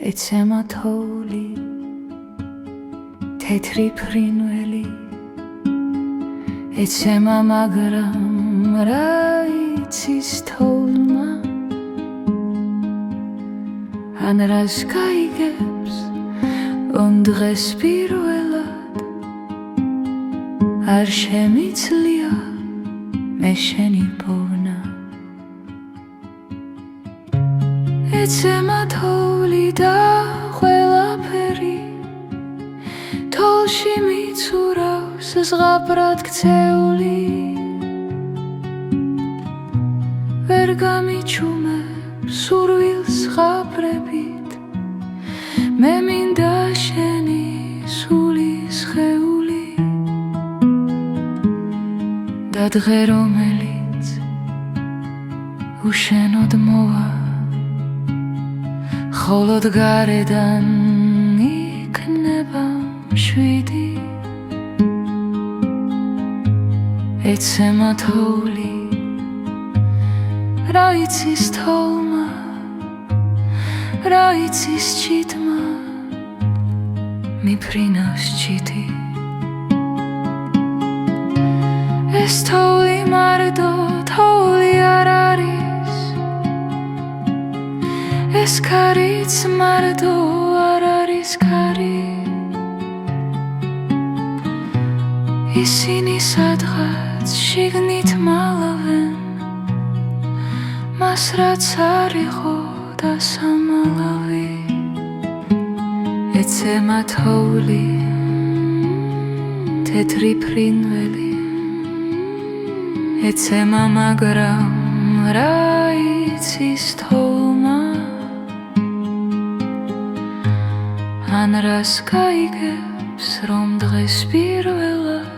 ეცემა თოვლი თეთრი ფრინველი ეცემა მაგრამ რა იცის თოვლმა ან რას გაიგებს ონ დღეს პირველად არ შემიძლია მე შენი პოვნა ეცემა თოვლი და ყველაფერი თოლში მიცურავს ზღაპრად ქცეული ვერ გამიჩუმებს სურვილს ზღაპრებით მე მინდა შენი სულის ხეული და დღე რომელიც უშენოდ მოვა холод გარედან იქნება მშვიდი ეცემა თოვლი რა იცის თოვლმა რა იცის ჩიტმა მიფრინავს ჩიტი ეს თოვლი მარტო თოვლი არ არის ეს ქარიც მარტო არ არის ქარი ისინი სადღაც შიგნით მალავენ მას რაც არ იყო დასამალავი ეცემა თოვლი თეთრი ფრინველი ეცემა მაგრამ რა იცის თოვლმა ან რას გაიგებს რომ დღეს პირველად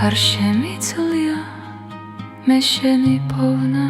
არ შემიძლია მე შენი პოვნა